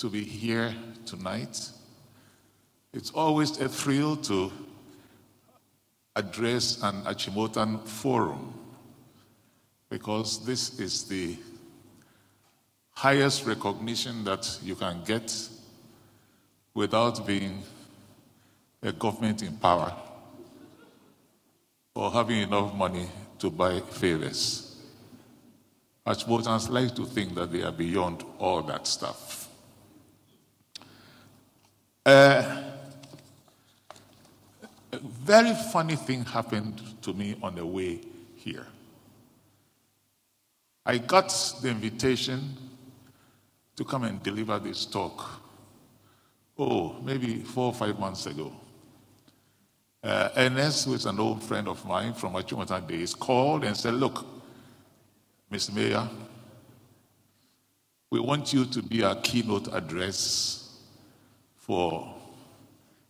to be here tonight. It's always a thrill to address an Achimotan forum, because this is the highest recognition that you can get without being a government in power or having enough money to buy favors. Achimotans like to think that they are beyond all that stuff. A very funny thing happened to me on the way here. I got the invitation to come and deliver this talk, maybe 4 or 5 months ago. Ernest, who is an old friend of mine from Achimota days, called and said, "Look, Mr. Mayor, we want you to be our keynote address for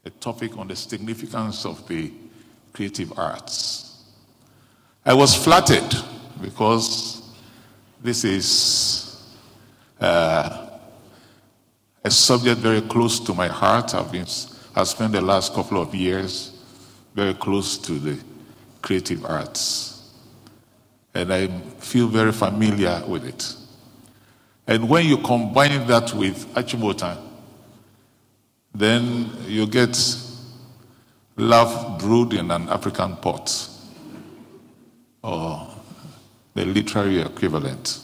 a topic on the significance of the creative arts." I was flattered because this is a subject very close to my heart. I've spent the last couple of years very close to the creative arts, and I feel very familiar with it. And when you combine that with Achimota, then you get love brewed in an African pot, or the literary equivalent.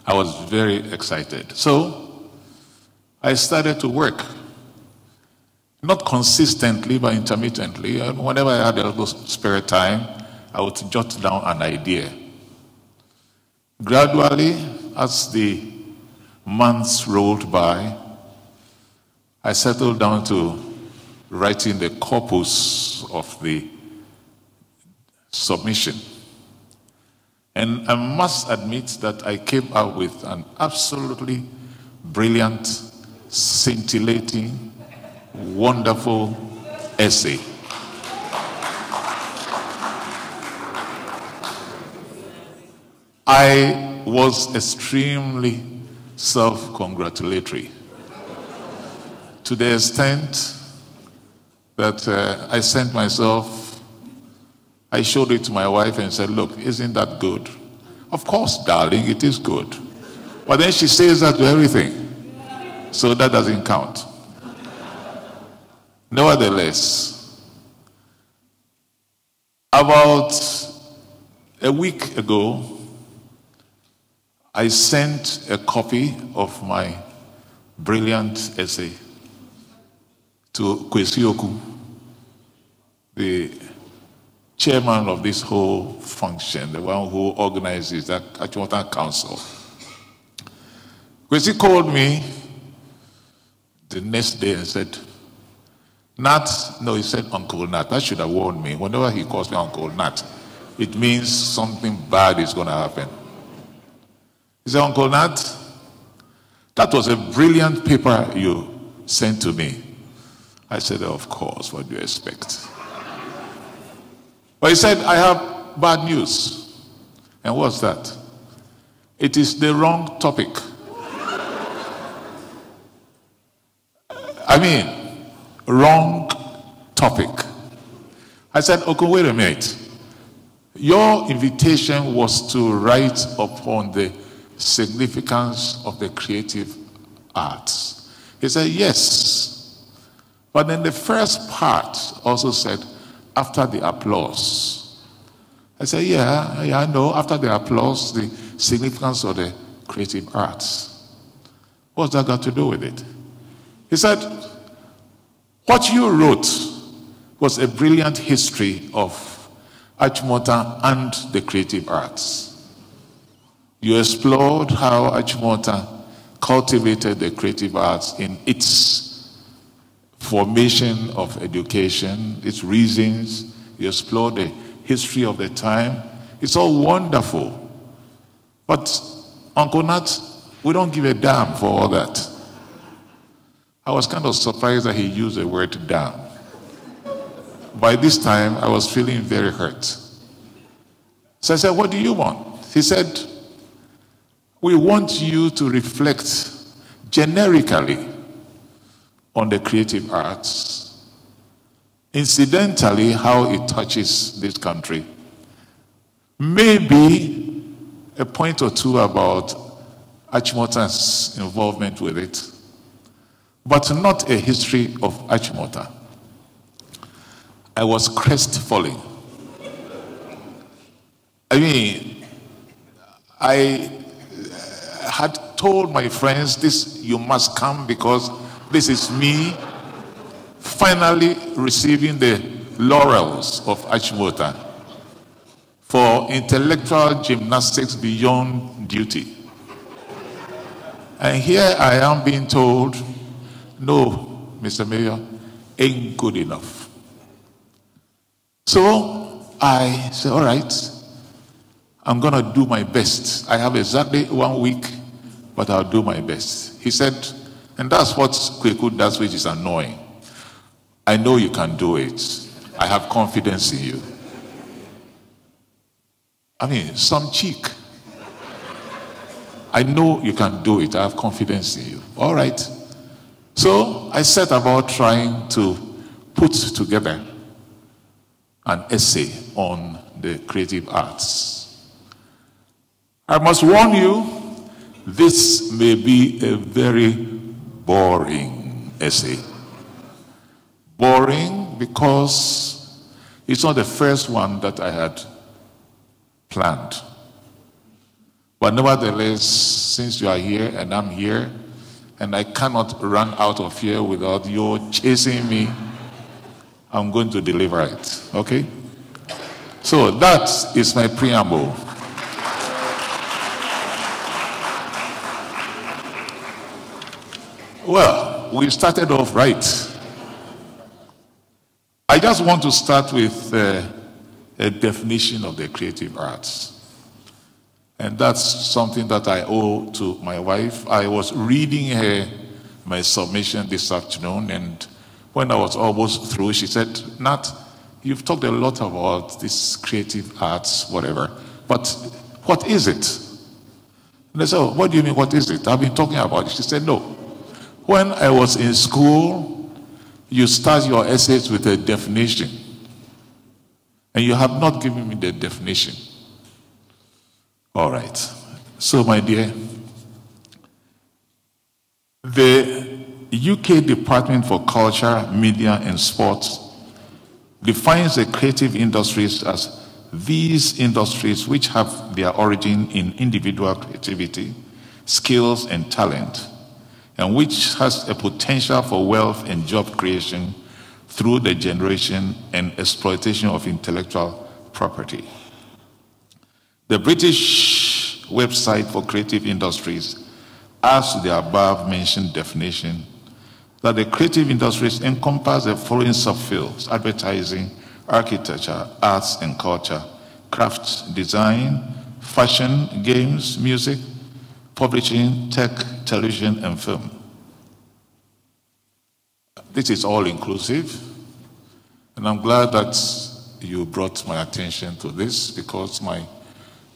I was very excited. So I started to work, not consistently, but intermittently. And whenever I had a little spare time, I would jot down an idea. Gradually, as the months rolled by, I settled down to writing the corpus of the submission. And I must admit that I came out with an absolutely brilliant, scintillating, wonderful essay. I was extremely self-congratulatory, to the extent that I sent myself, I showed it to my wife and said, "Look, isn't that good?" "Of course, darling, it is good." But then she says that to everything, so that doesn't count. Nevertheless, about a week ago, I sent a copy of my brilliant essay to Kwesi Oku, the chairman of this whole function, the one who organizes the Achimota Council. Kwesi called me the next day and said, "Nat," no, he said Uncle Nat. That should have warned me. Whenever he calls me Uncle Nat, it means something bad is going to happen. He said, "Uncle Nat, that was a brilliant paper you sent to me." I said, "Of course, what do you expect?" But he said, "I have bad news." And what's that? "It is the wrong topic." I mean, wrong topic. I said, "Okay, wait a minute. Your invitation was to write upon the significance of the creative arts." He said, "Yes. But then the first part also said, after the applause." I said, yeah, I know. After the applause, the significance of the creative arts. What's that got to do with it? He said, "What you wrote was a brilliant history of Achimota and the creative arts. You explored how Achimota cultivated the creative arts in its formation of education, its reasons. You explored the history of the time. It's all wonderful. But Uncle Nat, we don't give a damn for all that." I was kind of surprised that he used the word damn. By this time, I was feeling very hurt. So I said, "What do you want?" He said, "We want you to reflect generically on the creative arts, incidentally how it touches this country, maybe a point or two about Achimota's involvement with it, but not a history of Achimota. I was crestfallen. I mean, I had told my friends, this, you must come because this is me finally receiving the laurels of Achimota for intellectual gymnastics beyond duty. And here I am being told, no, Mr. Mayor, ain't good enough. So I said, all right, I'm going to do my best. I have exactly 1 week, but I'll do my best. He said, and that's what Kweku does, which is annoying. I know you can do it. I have confidence in you. I mean, some cheek. I know you can do it. I have confidence in you. All right. So I set about trying to put together an essay on the creative arts. I must warn you, this may be a very boring essay. Boring because it's not the first one that I had planned. But nevertheless, since you are here and I'm here, and I cannot run out of here without you chasing me, I'm going to deliver it, okay? So that is my preamble. Well, we started off right. I just want to start with a definition of the creative arts. And that's something that I owe to my wife. I was reading her my submission this afternoon, and when I was almost through, she said, Nat, you've talked a lot about this creative arts, whatever, but what is it? And I said, oh, what do you mean, what is it? I've been talking about it. She said, no. When I was in school, you start your essays with a definition, and you have not given me the definition. All right. So, my dear, the UK Department for Culture, Media and Sports defines the creative industries as these industries which have their origin in individual creativity, skills and talent, and which has a potential for wealth and job creation through the generation and exploitation of intellectual property. The British website for creative industries adds to the above mentioned definition that the creative industries encompass the following subfields: advertising, architecture, arts and culture, crafts, design, fashion, games, music, publishing, tech, television, and film. This is all inclusive, and I'm glad that you brought my attention to this, because my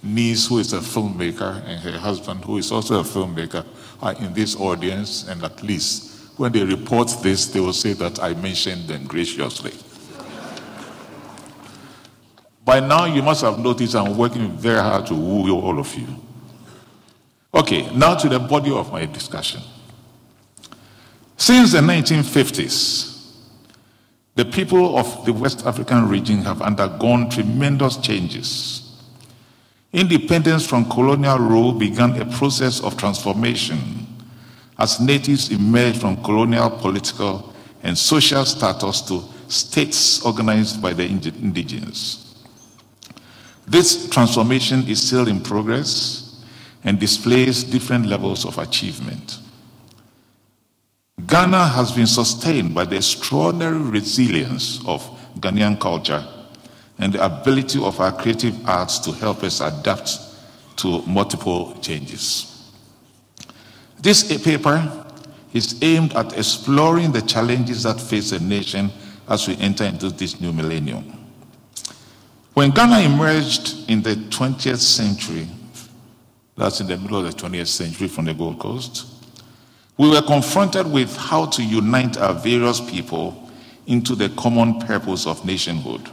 niece, who is a filmmaker, and her husband, who is also a filmmaker, are in this audience, and at least when they report this, they will say that I mentioned them graciously. By now, you must have noticed I'm working very hard to woo all of you. Okay, now to the body of my discussion. Since the 1950s, the people of the West African region have undergone tremendous changes. Independence from colonial rule began a process of transformation as natives emerged from colonial political and social status to states organized by the indigenous. This transformation is still in progress and displays different levels of achievement. Ghana has been sustained by the extraordinary resilience of Ghanaian culture and the ability of our creative arts to help us adapt to multiple changes. This paper is aimed at exploring the challenges that face the nation as we enter into this new millennium. When Ghana emerged in the 20th century, that's in the middle of the 20th century from the Gold Coast, We were confronted with how to unite our various people into the common purpose of nationhood.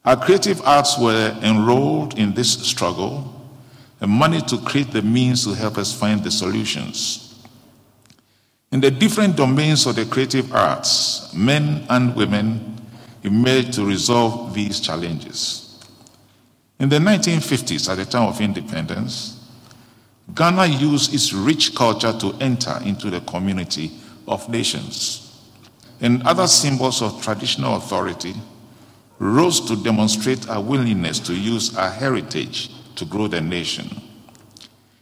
Our creative arts were enrolled in this struggle and managed to create the means to help us find the solutions. In the different domains of the creative arts, men and women emerged to resolve these challenges. In the 1950s, at the time of independence, Ghana used its rich culture to enter into the community of nations, and other symbols of traditional authority rose to demonstrate our willingness to use our heritage to grow the nation.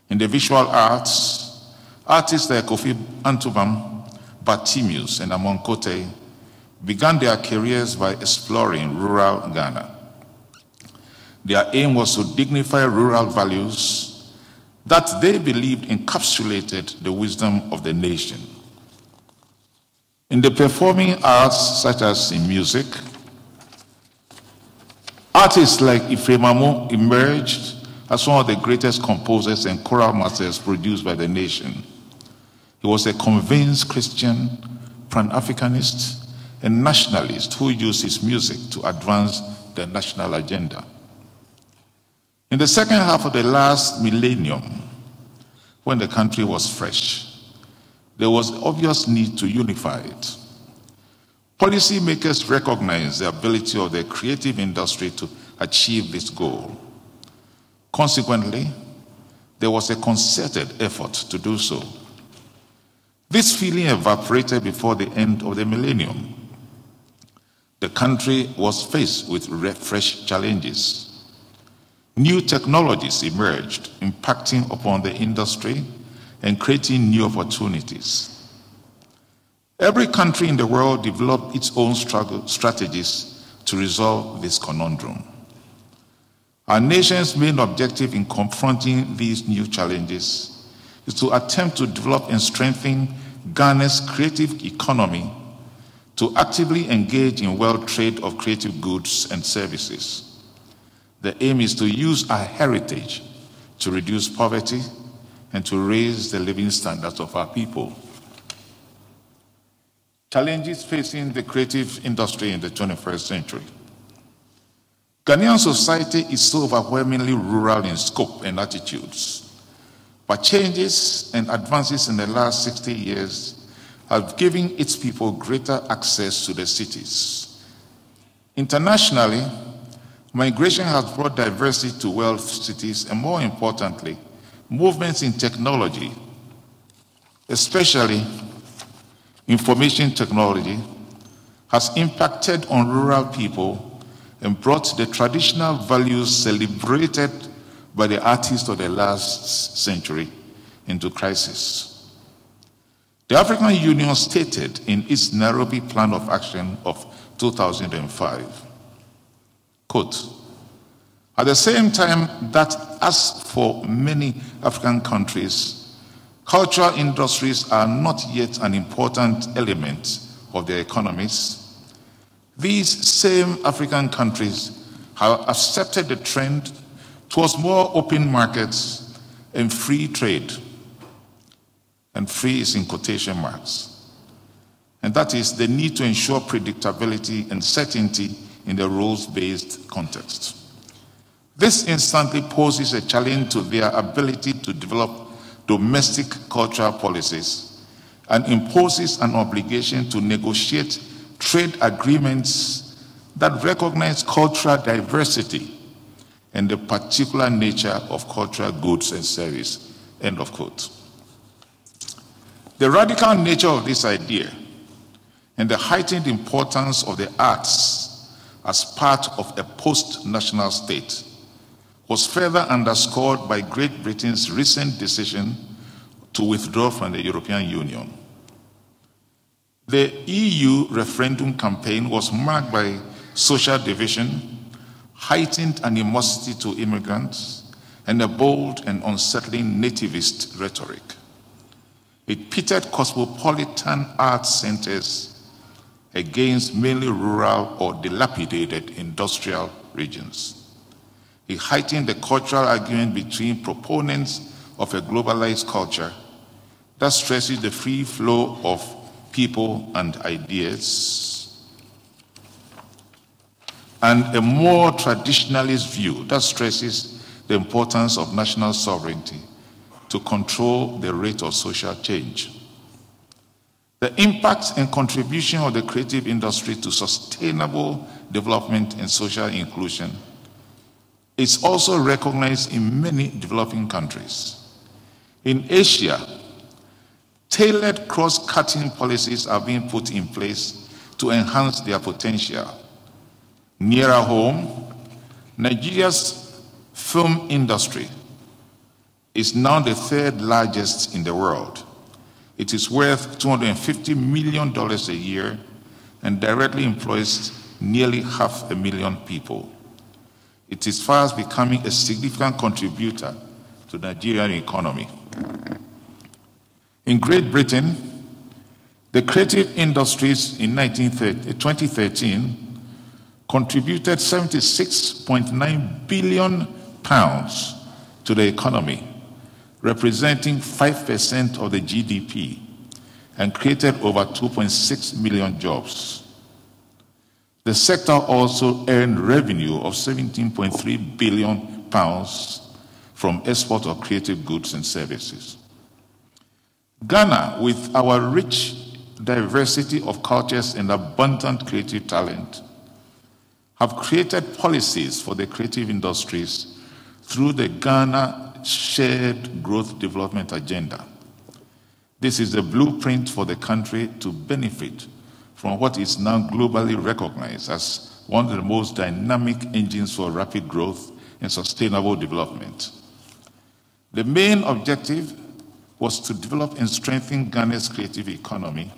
In the visual arts, artists like Kofi Antubam, Bartimius, and Amon Kote began their careers by exploring rural Ghana. Their aim was to dignify rural values that they believed encapsulated the wisdom of the nation. In the performing arts, such as in music, artists like Ifremamo emerged as one of the greatest composers and choral masters produced by the nation. He was a convinced Christian, Pan-Africanist, and nationalist who used his music to advance the national agenda. In the second half of the last millennium, when the country was fresh, there was obvious need to unify it. Policymakers recognized the ability of the creative industry to achieve this goal. Consequently, there was a concerted effort to do so. This feeling evaporated before the end of the millennium. The country was faced with fresh challenges. New technologies emerged, impacting upon the industry and creating new opportunities. Every country in the world developed its own strategies to resolve this conundrum. Our nation's main objective in confronting these new challenges is to attempt to develop and strengthen Ghana's creative economy to actively engage in world trade of creative goods and services. The aim is to use our heritage to reduce poverty and to raise the living standards of our people. Challenges facing the creative industry in the 21st century. Ghanaian society is so overwhelmingly rural in scope and attitudes, but changes and advances in the last 60 years have given its people greater access to the cities. Internationally, migration has brought diversity to world cities, and more importantly, movements in technology, especially information technology, has impacted on rural people and brought the traditional values celebrated by the artists of the last century into crisis. The African Union stated in its Nairobi Plan of Action of 2005, quote, "At the same time that, as for many African countries, cultural industries are not yet an important element of their economies, these same African countries have accepted the trend towards more open markets and free trade." And free is in quotation marks. And that is the need to ensure predictability and certainty in the rules-based context. This instantly poses a challenge to their ability to develop domestic cultural policies and imposes an obligation to negotiate trade agreements that recognize cultural diversity and the particular nature of cultural goods and service, end of quote. The radical nature of this idea and the heightened importance of the arts as part of a post-national state was further underscored by Great Britain's recent decision to withdraw from the European Union. The EU referendum campaign was marked by social division, heightened animosity to immigrants, and a bold and unsettling nativist rhetoric. It pitted cosmopolitan art centers against mainly rural or dilapidated industrial regions. It heightened the cultural argument between proponents of a globalized culture that stresses the free flow of people and ideas, and a more traditionalist view that stresses the importance of national sovereignty to control the rate of social change. The impact and contribution of the creative industry to sustainable development and social inclusion is also recognized in many developing countries. In Asia, tailored cross-cutting policies are being put in place to enhance their potential. Nearer home, Nigeria's film industry is now the third largest in the world. It is worth $250 million a year and directly employs nearly 500,000 people. It is fast becoming a significant contributor to the Nigerian economy. In Great Britain, the creative industries in 2013 contributed £76.9 billion to the economy, representing 5% of the GDP, and created over 2.6 million jobs. The sector also earned revenue of £17.3 billion from export of creative goods and services. Ghana, with our rich diversity of cultures and abundant creative talent, have created policies for the creative industries through the Ghana Shared Growth Development Agenda. This is a blueprint for the country to benefit from what is now globally recognized as one of the most dynamic engines for rapid growth and sustainable development. The main objective was to develop and strengthen Ghana's creative economy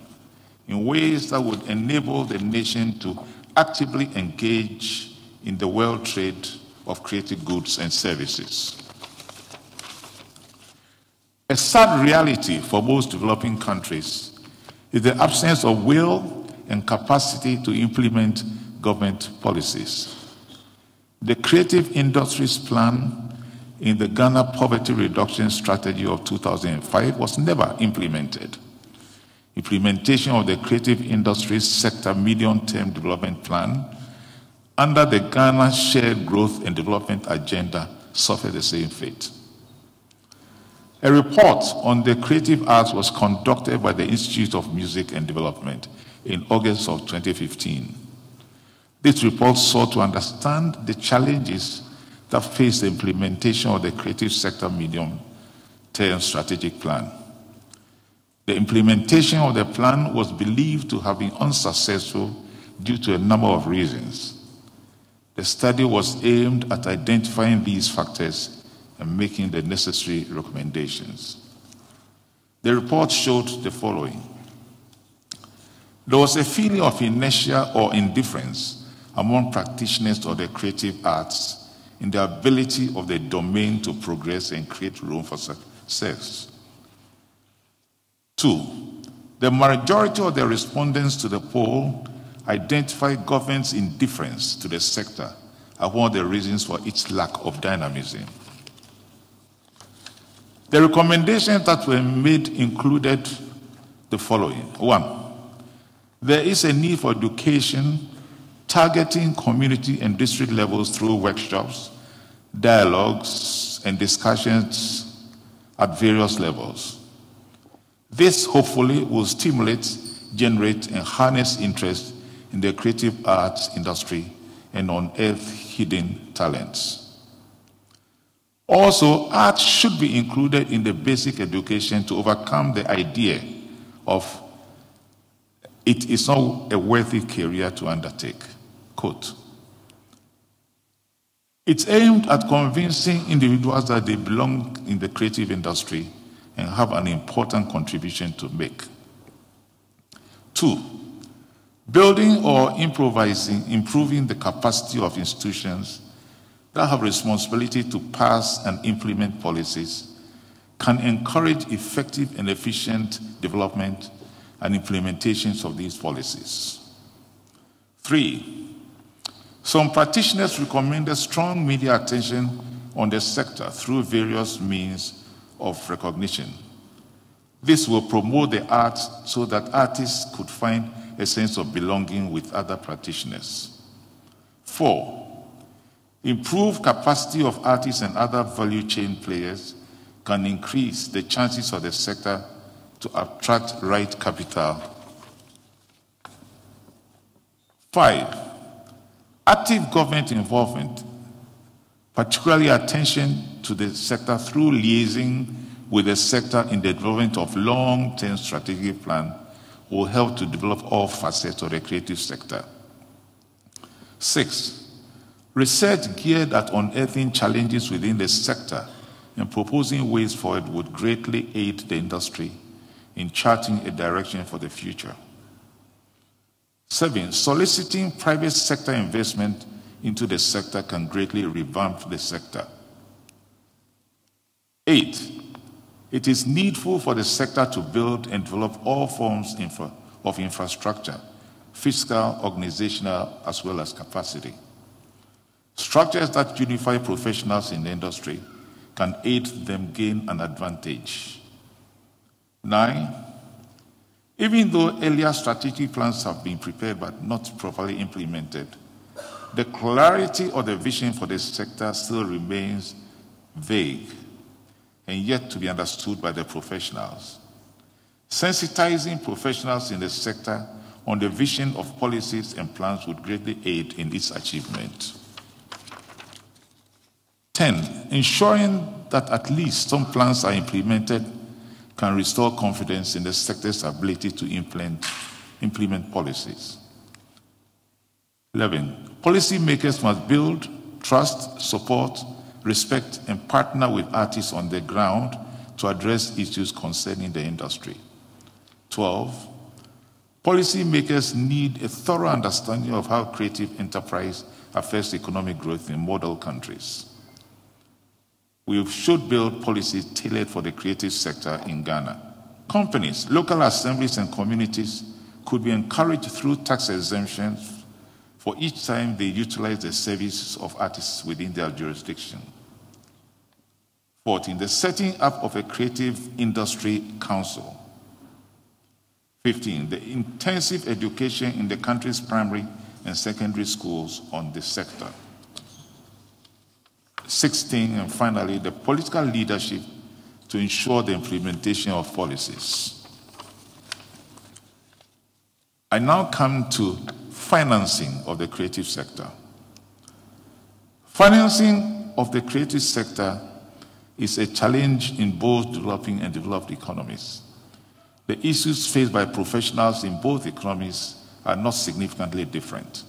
in ways that would enable the nation to actively engage in the world trade of creative goods and services. A sad reality for most developing countries is the absence of will and capacity to implement government policies. The Creative Industries Plan in the Ghana Poverty Reduction Strategy of 2005 was never implemented. Implementation of the Creative Industries Sector Medium-Term Development Plan under the Ghana Shared Growth and Development Agenda suffered the same fate. A report on the creative arts was conducted by the Institute of Music and Development in August of 2015. This report sought to understand the challenges that face the implementation of the creative sector medium-term strategic plan. The implementation of the plan was believed to have been unsuccessful due to a number of reasons. The study was aimed at identifying these factors and making the necessary recommendations. The report showed the following. There was a feeling of inertia or indifference among practitioners of the creative arts in the ability of the domain to progress and create room for success. 2, the majority of the respondents to the poll identified government's indifference to the sector as one of the reasons for its lack of dynamism. The recommendations that were made included the following. 1, there is a need for education targeting community and district levels through workshops, dialogues, and discussions at various levels. This hopefully will stimulate, generate, and harness interest in the creative arts industry and unearth hidden talents. Also, art should be included in the basic education to overcome the idea of it is not a worthy career to undertake. Quote, it's aimed at convincing individuals that they belong in the creative industry and have an important contribution to make. 2, building or improving the capacity of institutions that have responsibility to pass and implement policies can encourage effective and efficient development and implementations of these policies. 3, some practitioners recommended strong media attention on the sector through various means of recognition. This will promote the arts so that artists could find a sense of belonging with other practitioners. 4, improve capacity of artists and other value chain players can increase the chances of the sector to attract right capital. 5, active government involvement, particularly attention to the sector through liaising with the sector in the development of long-term strategic plan, will help to develop all facets of the creative sector. 6, research geared at unearthing challenges within the sector and proposing ways forward would greatly aid the industry in charting a direction for the future. 7, soliciting private sector investment into the sector can greatly revamp the sector. 8, it is needful for the sector to build and develop all forms of infrastructure, fiscal, organizational, as well as capacity. Structures that unify professionals in the industry can aid them gain an advantage. 9, even though earlier strategic plans have been prepared but not properly implemented, the clarity of the vision for the sector still remains vague and yet to be understood by the professionals. Sensitizing professionals in the sector on the vision of policies and plans would greatly aid in its achievement. 10, ensuring that at least some plans are implemented can restore confidence in the sector's ability to implement policies. 11, policymakers must build trust, support, respect, and partner with artists on the ground to address issues concerning the industry. 12, policymakers need a thorough understanding of how creative enterprise affects economic growth in model countries. We should build policies tailored for the creative sector in Ghana. Companies, local assemblies, and communities could be encouraged through tax exemptions for each time they utilize the services of artists within their jurisdiction. 14, the setting up of a creative industry council. 15, the intensive education in the country's primary and secondary schools on the sector. 16, and finally, the political leadership to ensure the implementation of policies. I now come to financing of the creative sector. Financing of the creative sector is a challenge in both developing and developed economies. The issues faced by professionals in both economies are not significantly different.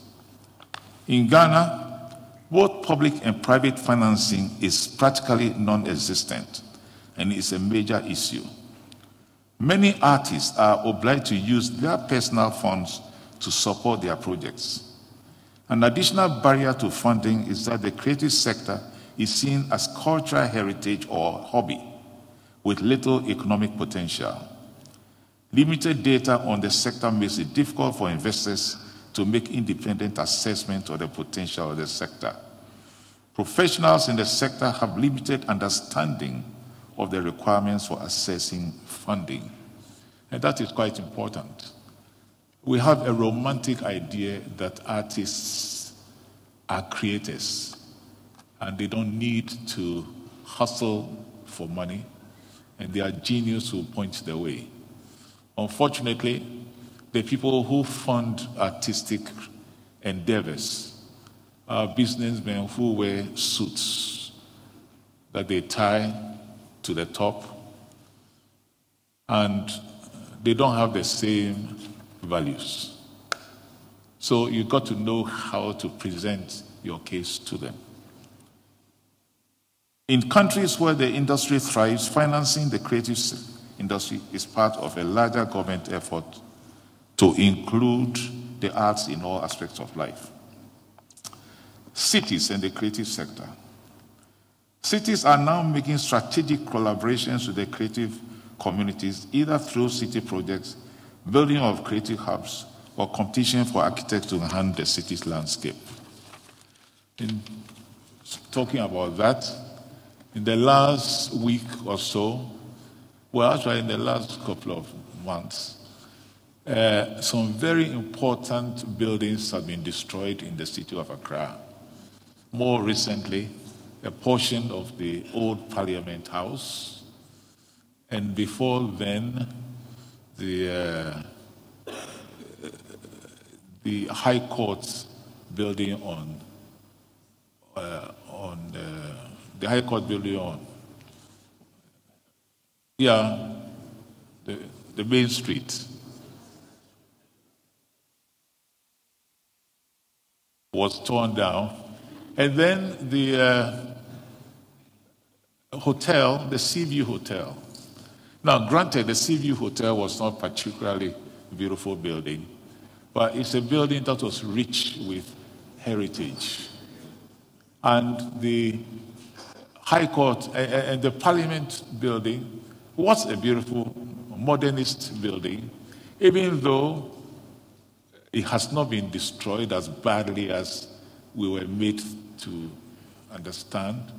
In Ghana, both public and private financing is practically non-existent and is a major issue. Many artists are obliged to use their personal funds to support their projects. An additional barrier to funding is that the creative sector is seen as cultural heritage or hobby with little economic potential. Limited data on the sector makes it difficult for investors to make independent assessment of the potential of the sector. Professionals in the sector have limited understanding of the requirements for assessing funding. And that is quite important. We have a romantic idea that artists are creators and they don't need to hustle for money, and they are genius who point the way. Unfortunately, the people who fund artistic endeavors are businessmen who wear suits that they tie to the top, and they don't have the same values. So you've got to know how to present your case to them. In countries where the industry thrives, financing the creative industry is part of a larger government effort to include the arts in all aspects of life. Cities and the creative sector. Cities are now making strategic collaborations with the creative communities, either through city projects, building of creative hubs, or competition for architects to enhance the city's landscape. In talking about that, in the last week or so, Well, actually, in the last couple of months, some very important buildings have been destroyed in the city of Accra. More recently, a portion of the old Parliament House, and before then, the High Court building on the High Court building on the main street was torn down, and then the hotel, the Seaview Hotel. Now, granted, the Seaview Hotel was not particularly beautiful building, but it's a building that was rich with heritage. And the High Court and the Parliament building was a beautiful modernist building, even though it has not been destroyed as badly as we were made to understand.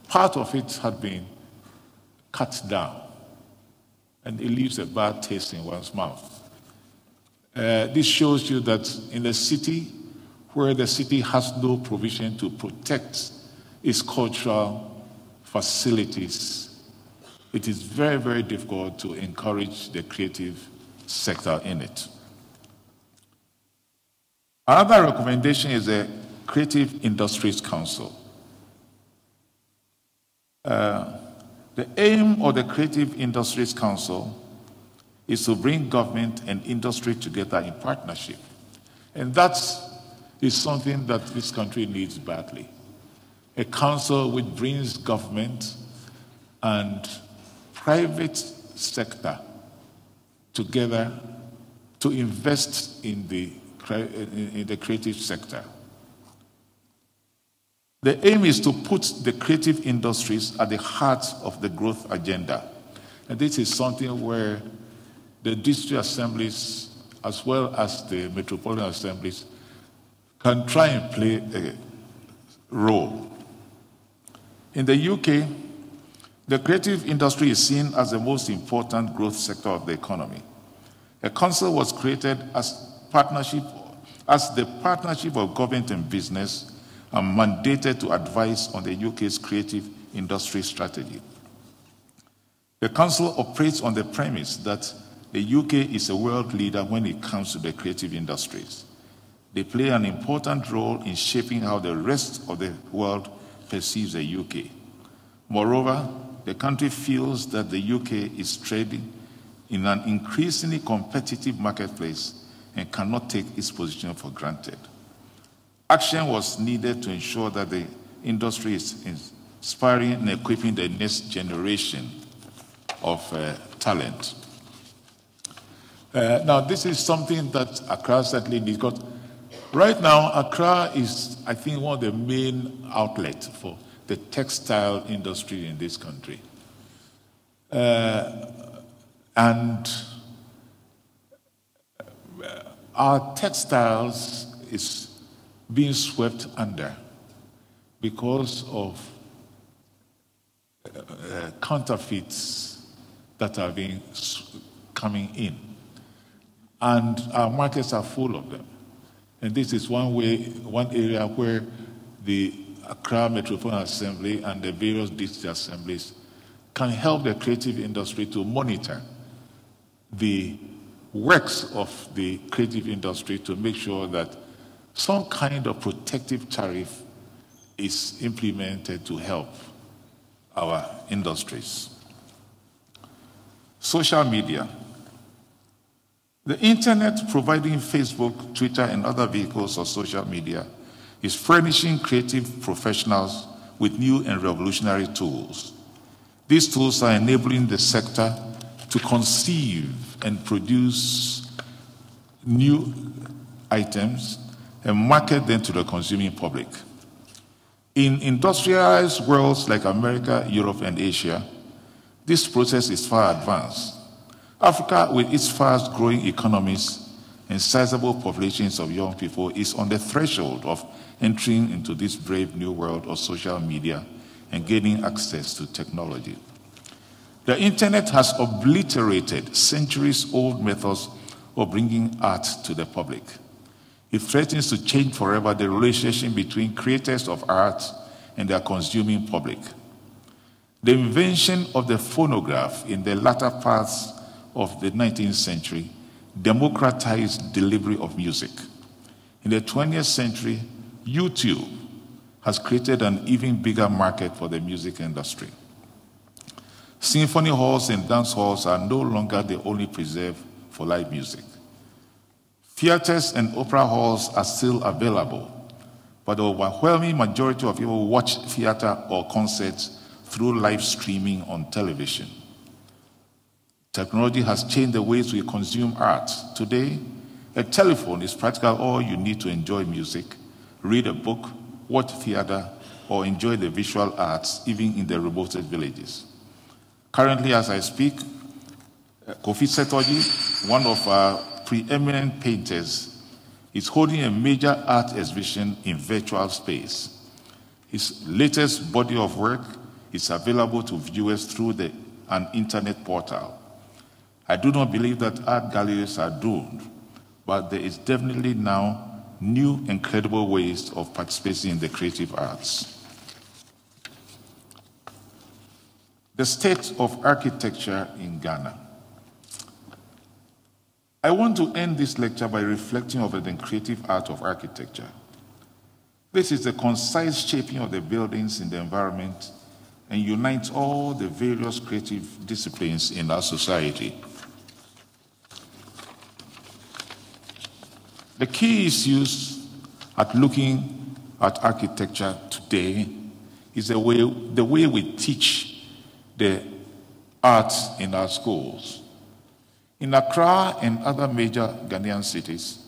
Part of it had been cut down, and it leaves a bad taste in one's mouth. This shows you that in a city where the city has no provision to protect its cultural facilities, it is very, very difficult to encourage the creative sector in it. Another recommendation is the Creative Industries Council. The aim of the Creative Industries Council is to bring government and industry together in partnership. And that is something that this country needs badly. A council which brings government and private sector together to invest in the creative sector. The aim is to put the creative industries at the heart of the growth agenda. And this is something where the district assemblies, as well as the metropolitan assemblies, can try and play a role. In the UK, the creative industry is seen as the most important growth sector of the economy. A council was created as the partnership of government and business, and mandated to advise on the UK's creative industry strategy. The council operates on the premise that the UK is a world leader when it comes to the creative industries. They play an important role in shaping how the rest of the world perceives the UK. Moreover, the country feels that the UK is trading in an increasingly competitive marketplace and cannot take its position for granted. Action was needed to ensure that the industry is inspiring and equipping the next generation of talent. Now, this is something that Accra certainly needs, because right now, Accra is, I think, one of the main outlets for the textile industry in this country. And our textiles is being swept under because of counterfeits that are coming in. And our markets are full of them. And this is one area where the Accra Metropolitan Assembly and the various district assemblies can help the creative industry to monitor the works of the creative industry to make sure that some kind of protective tariff is implemented to help our industries. Social media. The internet, providing Facebook, Twitter, and other vehicles of social media, is furnishing creative professionals with new and revolutionary tools. These tools are enabling the sector to conceive and produce new items and market them to the consuming public. In industrialized worlds like America, Europe, and Asia, this process is far advanced. Africa, with its fast-growing economies and sizable populations of young people, is on the threshold of entering into this brave new world of social media and gaining access to technology. The internet has obliterated centuries-old methods of bringing art to the public. It threatens to change forever the relationship between creators of art and their consuming public. The invention of the phonograph in the latter parts of the 19th century democratized delivery of music. In the 20th century, YouTube has created an even bigger market for the music industry. Symphony halls and dance halls are no longer the only preserve for live music. Theaters and opera halls are still available, but the overwhelming majority of people watch theater or concerts through live streaming on television. Technology has changed the ways we consume art. Today, a telephone is practically all you need to enjoy music, read a book, watch theater, or enjoy the visual arts, even in the remotest villages. Currently, as I speak, Kofi Setoji, one of our preeminent painters, is holding a major art exhibition in virtual space. His latest body of work is available to viewers through an internet portal. I do not believe that art galleries are doomed, but there is definitely now new incredible ways of participating in the creative arts. The state of architecture in Ghana. I want to end this lecture by reflecting over the creative art of architecture. This is the concise shaping of the buildings in the environment and unites all the various creative disciplines in our society. The key issues at looking at architecture today is the way we teach the arts in our schools. In Accra and other major Ghanaian cities,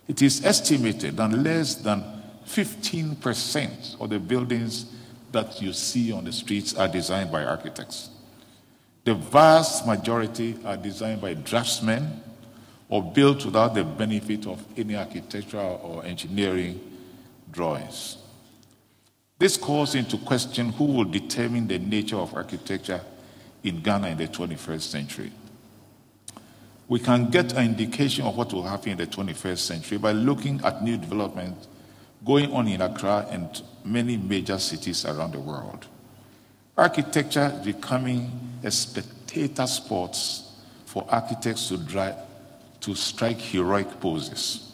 it is estimated that less than 15% of the buildings that you see on the streets are designed by architects. The vast majority are designed by draftsmen or built without the benefit of any architectural or engineering drawings. This calls into question who will determine the nature of architecture in Ghana in the 21st century. We can get an indication of what will happen in the 21st century by looking at new development going on in Accra and many major cities around the world. Architecture is becoming a spectator sport for architects to strike heroic poses.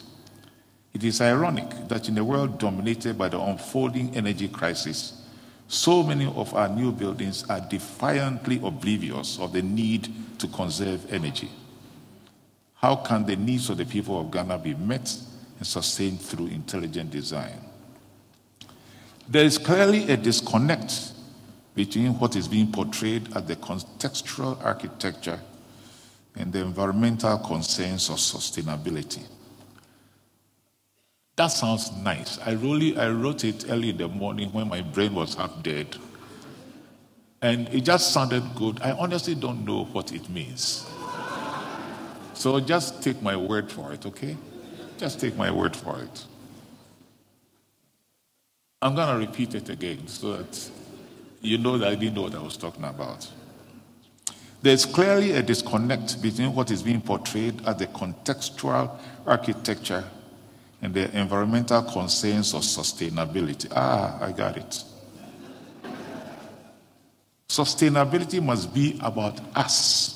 It is ironic that in a world dominated by the unfolding energy crisis, so many of our new buildings are defiantly oblivious of the need to conserve energy. How can the needs of the people of Ghana be met and sustained through intelligent design? There is clearly a disconnect between what is being portrayed as the contextual architecture and the environmental concerns of sustainability. That sounds nice. I wrote it early in the morning when my brain was half dead. And it just sounded good. I honestly don't know what it means. So just take my word for it, okay? Just take my word for it. I'm going to repeat it again so that you know that I didn't know what I was talking about. There's clearly a disconnect between what is being portrayed as the contextual architecture and the environmental concerns of sustainability. I got it. Sustainability must be about us.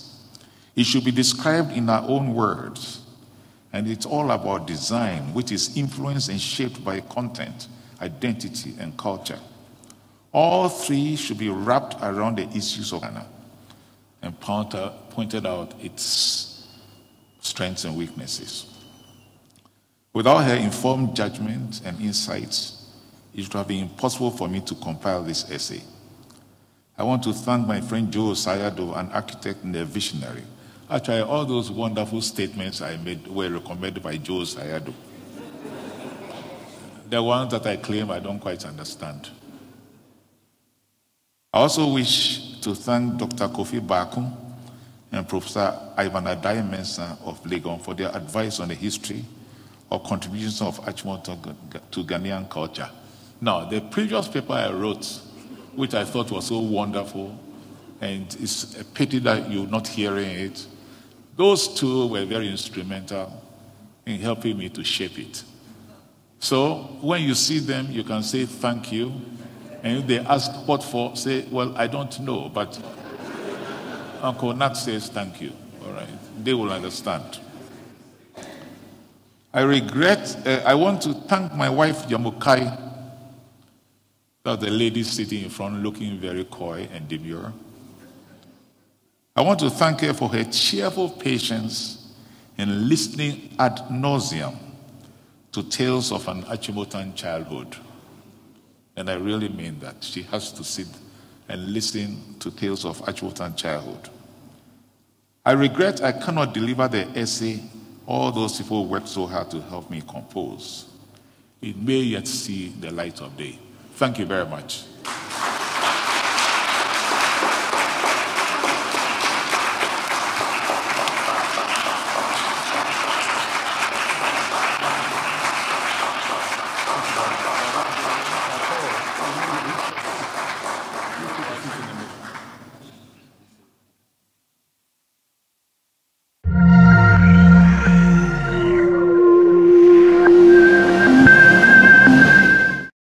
It should be described in our own words. And it's all about design, which is influenced and shaped by content, identity, and culture. All three should be wrapped around the issues of Ghana and pointed out its strengths and weaknesses. Without her informed judgment and insights, it would have been impossible for me to compile this essay. I want to thank my friend Joe Sayado, an architect and a visionary. Actually, all those wonderful statements I made were recommended by Joe Sayado. The ones that I claim I don't quite understand. I also wish to thank Dr. Kofi Bakum and Professor Ivan Adai-Mensah of Legon for their advice on the history or contributions of Achimota to Ghanaian culture. Now, the previous paper I wrote, which I thought was so wonderful, and it's a pity that you're not hearing it. Those two were very instrumental in helping me to shape it. So when you see them, you can say thank you. And if they ask what for, say, well, I don't know, but Uncle Nat says thank you. All right, they will understand. I want to thank my wife, Yamukai. That's the lady sitting in front looking very coy and demure. I want to thank her for her cheerful patience in listening ad nauseum to tales of an Achimotan childhood. And I really mean that. She has to sit and listen to tales of Achimotan childhood. I regret I cannot deliver the essay all those people worked so hard to help me compose. It may yet see the light of day. Thank you very much.